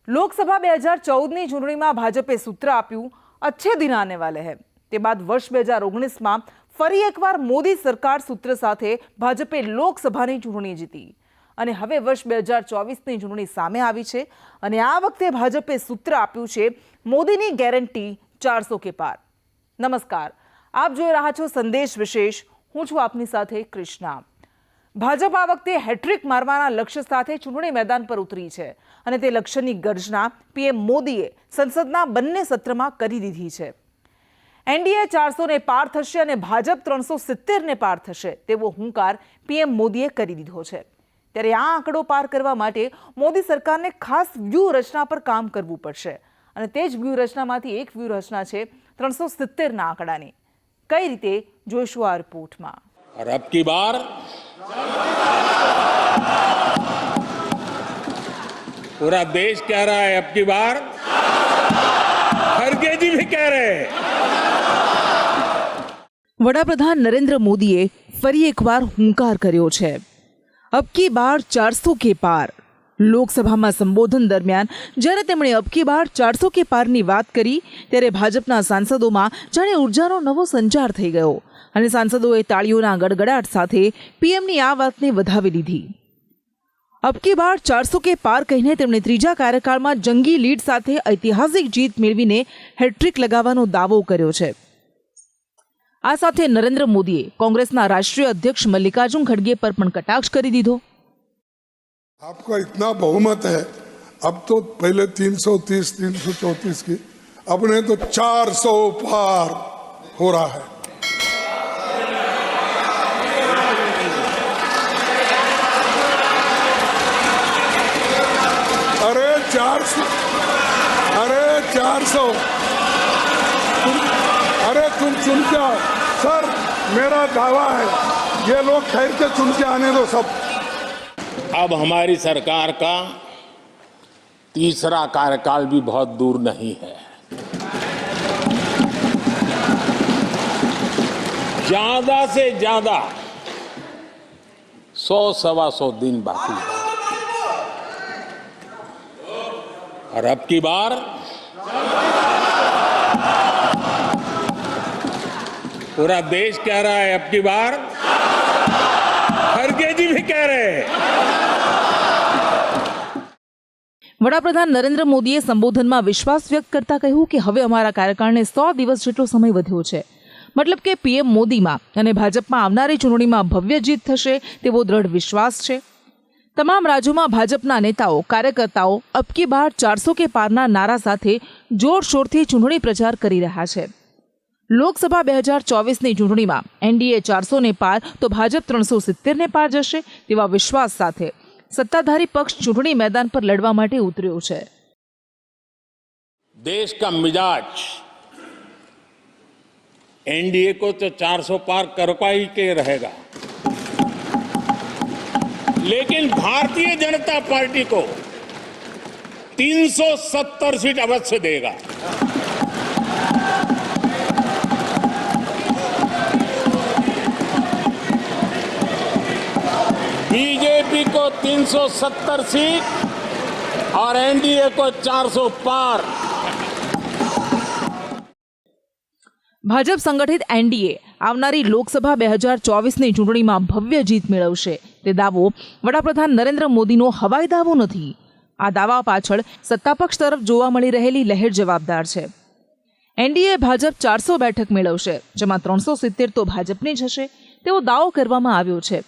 લોકસભા 2014ની ચૂંટણીમાં ભાજપે સૂત્ર આપ્યું अच्छे दिन आने वाले हैं। તે બાદ વર્ષ 2019માં ફરી એકવાર મોદી સરકાર સૂત્ર સાથે ભાજપે લોકસભાની ચૂંટણી જીતી અને હવે વર્ષ 2024ની ચૂંટણી સામે આવી છે અને આ વખતે ભાજપે સૂત્ર આપ્યું છે મોદીની ગેરંટી 400 કે પાર। નમસ્કાર, આપ જોઈ રહ્યા છો સંદેશ વિશેષ। હું છું આપની સાથે કૃષ્ણા। ભાજપ આ વખતે હેટ્રિક મારવાના લક્ષ્ય સાથે ચૂંટણી મેદાન પર ઉતરી છે અને તે લક્ષ્યની ગર્જના પીએમ મોદીએ સંસદના બંને સત્રમાં કરી દીધી છે। એનડીએ 400 ને પાર થશે અને ભાજપ 370 ને પાર થશે તેવો હુંકાર પીએમ મોદીએ કરી દીધો છે। ત્યારે આ આંકડો પાર કરવા માટે મોદી સરકારને ખાસ વ્યૂહરચના પર કામ કરવું પડશે અને તે જ વ્યૂહરચનામાંથી એક વ્યૂહરચના છે 370ના આંકડાની। કઈ રીતે જોઈશું આ રિપોર્ટમાં। और अब की बार पूरा देश कह रहा है, अब की बार खड़गे जी भी कह रहे हैं। વડાપ્રધાન નરેન્દ્ર મોદીએ ફરી એકવાર હુંકાર કર્યો છે। અબ કી બાર 400 કે પાર। લોકસભામાં સંબોધન દરમિયાન જ્યારે તેમણે અબ કી બાર 400 કે પારની વાત કરી ત્યારે ભાજપના સાંસદોમાં જાણે ઉર્જાનો નવો સંચાર થઈ ગયો અને સાંસદોએ તાળીઓના ગડગડાટ સાથે પીએમની આ વાતને વધાવી લીધી। અબ કી બાર 400 કે પાર કહીને તેમણે ત્રીજા કાર્યકાળમાં જંગી લીડ સાથે ઐતિહાસિક જીત મેળવીને હેટ્રિક લગાવવાનો દાવો કર્યો છે। આ સાથે નરેન્દ્ર મોદીએ કોંગ્રેસના રાષ્ટ્રીય અધ્યક્ષ મલ્લિકાર્જુન ખડગે પર પણ કટાક્ષ કરી દીધો। आपका इतना बहुमत है, अब तो पहले 330 334 की, अब ने तो 400 पार हो रहा है। अरे 400 अरे तुम सुन के आओ सर, मेरा दावा है ये लोग ठहर के सुन के आने दो सब। अब हमारी सरकार का तीसरा कार्यकाल भी बहुत दूर नहीं है। ज्यादा से ज्यादा 100-125 दिन बाकी है और अब की बार पूरा देश कह रहा है, अब की बार खड़गे जी भी कह रहे हैं। વડાપ્રધાન નરેન્દ્ર મોદીએ સંબોધનમાં વિશ્વાસ વ્યક્ત કરતા કહ્યું કે હવે અમારા કાર્યકાળને 100 દિવસ જેટલો સમય વધ્યો છે। મતલબ કે પીએમ મોદીમાં અને ભાજપમાં આવનારી ચૂંટણીમાં ભવ્ય જીત થશે તેવો દ્રઢ વિશ્વાસ છે। તમામ રાજ્યોમાં ભાજપના નેતાઓ કાર્યકર્તાઓ અબ કી બાર 400 કે પારના નારા સાથે જોરશોરથી ચૂંટણી પ્રચાર કરી રહ્યા છે। લોકસભા 2024ની ચૂંટણીમાં એનડીએ 400 ને પાર તો ભાજપ 370 ને પાર જશે તેવા વિશ્વાસ સાથે સત્તાધારી પક્ષ ચૂંટણી मैदान पर लड़वा માટે ઉતર્યો છે। देश का मिजाज एनडीए को तो 400 पार करवा ही के रहेगा, लेकिन भारतीय जनता पार्टी को 370 सीट अवश्य देगा। बीजेपी को 370 सीट और एनडीए को 400 पार। ભાજપ સંગઠિત એનડીએ આવનારી લોકસભા 2024ની ચૂંટણીમાં ભવ્ય જીત મેળવશે તે દાવો વડાપ્રધાન નરેન્દ્ર મોદીનો હવાઈ દાવો નથી। આ દાવા પાછળ સત્તાપક્ષ તરફ જોવા મળી રહેલી લહેર જવાબદાર છે। એનડીએ ભાજપ 400 બેઠક મેળવશે, જેમાં 370 તો ભાજપની જ હશે તેવો દાવો કરવામાં આવ્યો છે।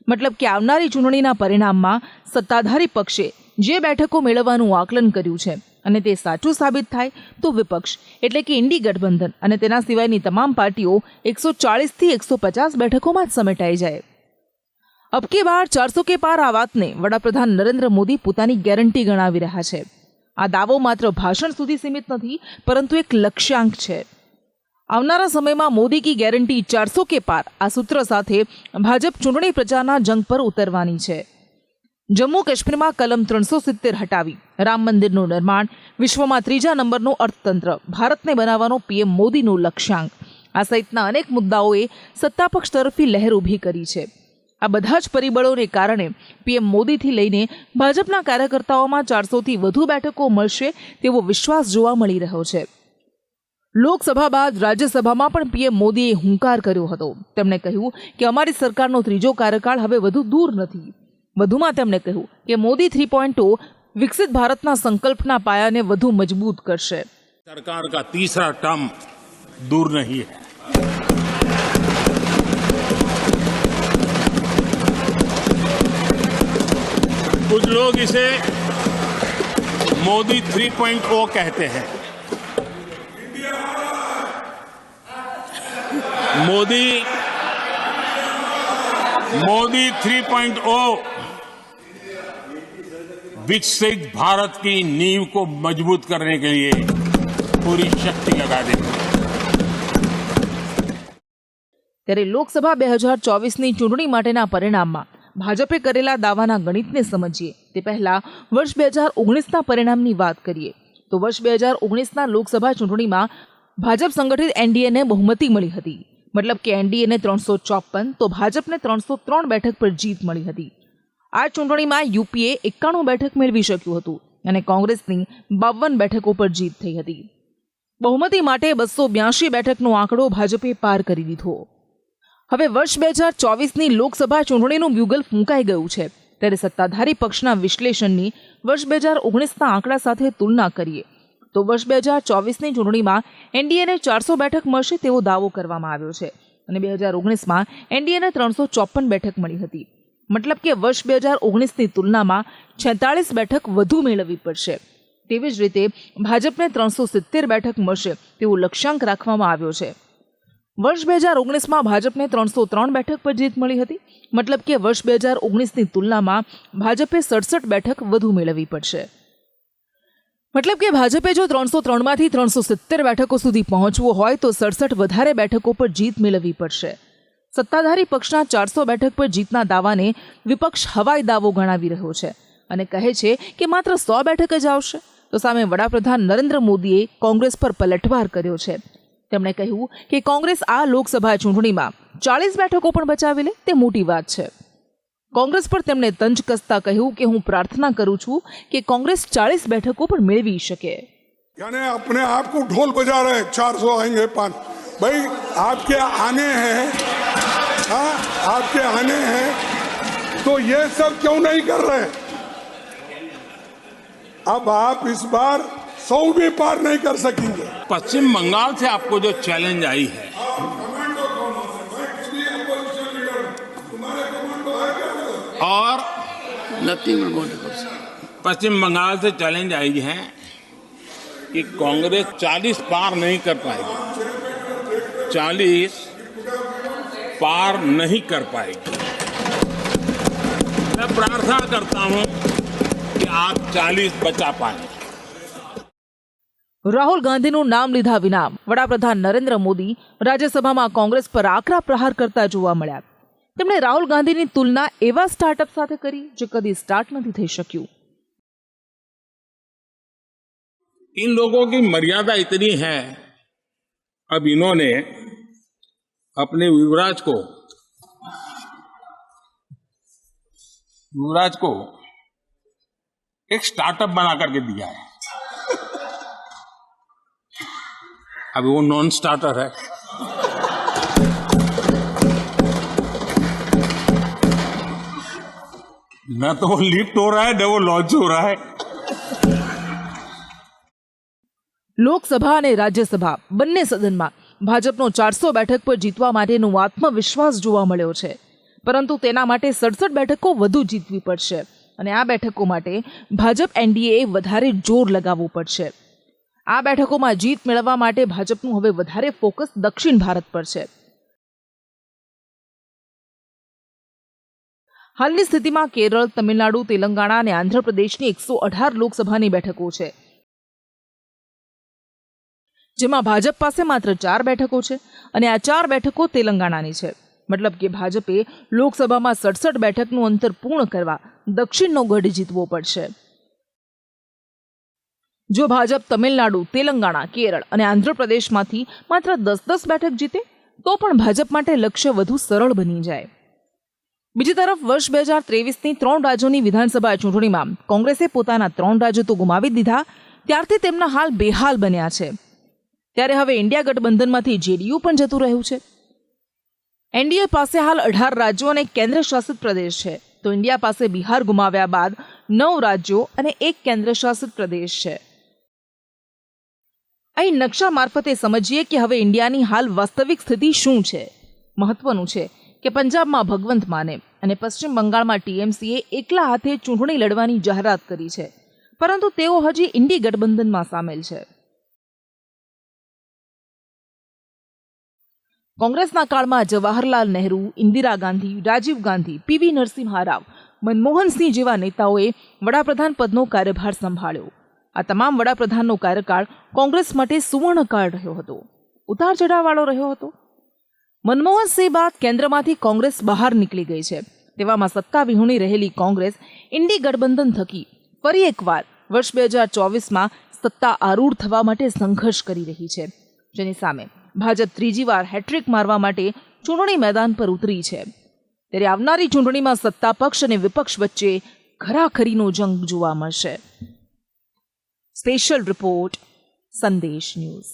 મતલબ કે આવનારી ચૂંટણીના પરિણામમાં સત્તાધારી પક્ષે જે બેઠકો મેળવવાનું આકલન કર્યું છે અને તે સાચું સાબિત થાય તો વિપક્ષ એટલે કે ઇન્ડી ગઠબંધન અને તેના સિવાયની તમામ પાર્ટીઓ 140 થી 150 બેઠકોમાં જ સમેટાઈ જાય। અબ કી બાર 400 કે પાર આ વાતને વડાપ્રધાન નરેન્દ્ર મોદી પોતાની ગેરંટી ગણાવી રહ્યા છે। આ દાવો માત્ર ભાષણ સુધી સીમિત નથી, પરંતુ એક લક્ષ્યાંક છે। આવનારા સમયમાં મોદી કી ગેરંટી 400 કે પાર આ સૂત્ર સાથે ભાજપ ચૂંટણી પ્રચારના જંગ પર ઉતરવાની છે। જમ્મુ કાશ્મીરમાં કલમ 370 હટાવી રામ મંદિરનું નિર્માણ, વિશ્વમાં 3જા નંબરનું અર્થતંત્ર ભારતને બનાવવાનો પીએમ મોદીનું લક્ષ્યાંક, આ સહિતના અનેક મુદ્દાઓએ સત્તાપક્ષ તરફથી લહેર ઊભી કરી છે। આ બધા જ પરિબળોને કારણે પીએમ મોદીથી લઈને ભાજપના કાર્યકર્તાઓમાં 400થી વધુ બેઠકો મળશે તેવો વિશ્વાસ જોવા મળી રહ્યો છે. લોકસભા બાદ રાજ્યસભામાં પણ પીએમ મોદીએ હુંકાર કર્યો હતો. તેમણે કહ્યું કે અમારી સરકારનો ત્રીજો કાર્યકાળ હવે વધુ દૂર નથી. વધુમાં તેમણે કહ્યું કે મોદી 3.0 વિકસિત ભારતના સંકલ્પના પાયાને વધુ મજબૂત કરશે. सरकार का तीसरा टर्म दूर नहीं है. कुछ लोग इसे मोदी 3.0 कहते हैं. मोदी 3.0 विकसित भारत की नींव को मजबूत करने के लिए पूरी शक्ति लगा देंगे. ત્યારે લોકસભા 2024ની ચૂંટણી માટેના પરિણામમાં ભાજપે કરેલા દાવાના ગણિતને સમજીએ તે પહેલા વર્ષ 2019ના પરિણામની વાત કરીએ તો વર્ષ 2019ના લોકસભા ચૂંટણીમાં ભાજપ સંગઠિત એનડીએને બહુમતી મળી હતી. મતલબ કે એનડીએને 354 તો ભાજપને 303 બેઠક પર જીત મળી હતી. આ ચૂંટણીમાં યુપીએ 91 બેઠક મેળવી શક્યું હતું અને કોંગ્રેસની 52 બેઠકો પર જીત થઈ હતી. બહુમતી માટે 282 બેઠકનો આંકડો ભાજપે પાર કરી દીધો. હવે વર્ષ 2024ની લોકસભા ચૂંટણીનું બ્યુગલ ફૂંકાઈ ગયું છે. ત્યારે સત્તાધારી પક્ષના વિશ્લેષણની વર્ષ 2019ના આંકડા સાથે તુલના કરીએ તો વર્ષ 2024ની ચૂંટણીમાં એનડીએને 400 બેઠક મળશે તેવો દાવો કરવામાં આવ્યો છે અને 2019માં એનડીએને 354 બેઠક મળી હતી. મતલબ કે વર્ષ 2019ની તુલનામાં 46 બેઠક વધુ મેળવવી પડશે. તેવી જ રીતે ભાજપને 370 બેઠક મળશે તેવો લક્ષ્યાંક રાખવામાં આવ્યો છે. વર્ષ 2019માં ભાજપને 303 બેઠક પર જીત મળી હતી. મતલબ કે વર્ષ 2019ની તુલનામાં ભાજપે 67 બેઠક વધુ મેળવવી પડશે. મતલબ કે ભાજપે જો 303માંથી 370 બેઠકો સુધી પહોંચવું હોય તો 67 વધારે બેઠકો પર જીત મેળવવી પડશે. સત્તાધારી પક્ષના 400 બેઠક પર જીતના દાવાને વિપક્ષ હવાઈ દાવો ગણાવી રહ્યો છે અને કહે છે કે માત્ર 100 બેઠક જ આવશે. તો સામે વડાપ્રધાન નરેન્દ્ર મોદીએ કોંગ્રેસ પર પલટવાર કર્યો છે. તેમણે કહ્યું કે કોંગ્રેસ આ લોકસભા ચૂંટણીમાં 40 બેઠકો પણ બચાવી લે તે મોટી વાત છે. કોંગ્રેસ પર તેમણે તંજ કસતા કહ્યું કે હું પ્રાર્થના કરું છું કે કોંગ્રેસ 40 બેઠકો પણ મેળવી શકે. यानी अपने आप को ढोल बजा रहे हैं 400 आएंगे 5. भाई आपके आने हैं, हाँ आपके आने हैं तो ये सब क्यों नहीं कर रहे? अब आप इस बार 100 भी पार नहीं कर सकेंगे. पश्चिम बंगाल से आपको जो चैलेंज आई है, और पश्चिम बंगाल से चैलेंज आई है कि कांग्रेस 40 पार नहीं कर पाएगी. 40 पार नहीं कर पाएगी. मैं प्रार्थना करता हूं कि आप 40 बचा पाए. રાહુલ ગાંધીનું નામ લીધા વિના વડાપ્રધાન નરેન્દ્ર મોદી રાજ્યસભામાં કોંગ્રેસ પર આકરા પ્રહાર કરતા જોવા મળ્યા. તેમણે રાહુલ ગાંધીની તુલના એવા સ્ટાર્ટઅપ સાથે કરી જે કદી સ્ટાર્ટ નથી થઈ શક્યું. इन लोगों की मर्यादा इतनी है, अब इन्होंने अपने युवराज को एक स्टार्टअप बना करके दिया है. अब वो नॉन स्टार्टर है. न तो वो लिफ्ट हो रहा है न वो लॉन्च हो रहा है. લોકસભા અને રાજ્યસભા બંને સદનમાં ભાજપનો 400 બેઠક પર જીતવા માટેનો આત્મવિશ્વાસ જોવા મળ્યો છે. પરંતુ તેના માટે 67 બેઠકો વધુ જીતવી પડશે અને આ બેઠકો માટે ભાજપ એનડીએએ વધારે જોર લગાવવું પડશે. આ બેઠકોમાં જીત મેળવવા માટે ભાજપનું હવે વધારે ફોકસ દક્ષિણ ભારત પર છે. હાલની સ્થિતિમાં કેરળ, તમિલનાડુ, તેલંગાણા અને આંધ્રપ્રદેશની 118 લોકસભાની બેઠકો છે, જેમાં ભાજપ પાસે માત્ર 4 બેઠકો છે અને આ 4 બેઠકો તેલંગાણાની છે. મતલબ કે ભાજપે લોકસભામાં 67 બેઠકનું અંતર પૂર્ણ કરવા દક્ષિણનો ગઢ જીતવો પડશે. જો ભાજપ તમિલનાડુ, તેલંગાણા, કેરળ અને આંધ્રપ્રદેશમાંથી માત્ર 10-10 બેઠક જીતે તો પણ ભાજપ માટે લક્ષ્ય વધુ સરળ બની જાય. બીજી તરફ વર્ષ 2023ની 3 રાજ્યોની વિધાનસભા ચૂંટણીમાં કોંગ્રેસે પોતાના 3 રાજ્યો તો ગુમાવી દીધા, ત્યારથી તેમના હાલ બેહાલ બન્યા છે. ત્યારે હવે ઇન્ડિયા ગઠબંધનમાંથી જેડીયુ પણ જતું રહ્યું છે. એનડીએ પાસે હાલ 18 રાજ્યો અને કેન્દ્ર શાસિત પ્રદેશ છે, તો ઇન્ડિયા પાસે બિહાર ગુમાવ્યા બાદ 9 રાજ્યો અને 1 કેન્દ્ર શાસિત પ્રદેશ છે. અહીં નકશા મારફતે સમજીએ કે હવે ઇન્ડિયાની હાલ વાસ્તવિક સ્થિતિ શું છે. મહત્વનું છે કે પંજાબમાં ભગવંત માને અને પશ્ચિમ બંગાળમાં ટીએમસીએ એકલા હાથે ચૂંટણી લડવાની જાહેરાત કરી છે, પરંતુ તેઓ હજી ઇન્ડી ગઠબંધનમાં સામેલ છે. કોંગ્રેસના કાળમાં જવાહરલાલ નહેરુ, ઇન્દિરા ગાંધી, રાજીવ ગાંધી, પીવી નરસિંહ રાવ, મનમોહનસિંહ જેવા નેતાઓએ વડાપ્રધાન પદનો કાર્યભાર સંભાળ્યો. આ તમામ વડાપ્રધાનનો કાર્યકાળ કોંગ્રેસ માટે સુવર્ણકાળ રહ્યો હતો, ઉતાર ચઢાવવાળો રહ્યો હતો. મનમોહનસિંહ બાદ કેન્દ્રમાંથી કોંગ્રેસ બહાર નીકળી ગઈ છે. તેવામાં સત્તા વિહોણી રહેલી કોંગ્રેસ ઇન્ડી ગઠબંધન થકી ફરી એકવાર વર્ષ 2024માં સત્તા આરૂઢ થવા માટે સંઘર્ષ કરી રહી છે, જેની સામે ભાજપ ત્રીજી વાર હેટ્રિક મારવા માટે ચૂંટણી મેદાન પર ઉતરી છે. ત્યારે આવનારી ચૂંટણીમાં સત્તા પક્ષ અને વિપક્ષ વચ્ચે ખરાખરીનો જંગ જોવા મળશે. સ્પેશિયલ રિપોર્ટ, સંદેશ ન્યૂઝ.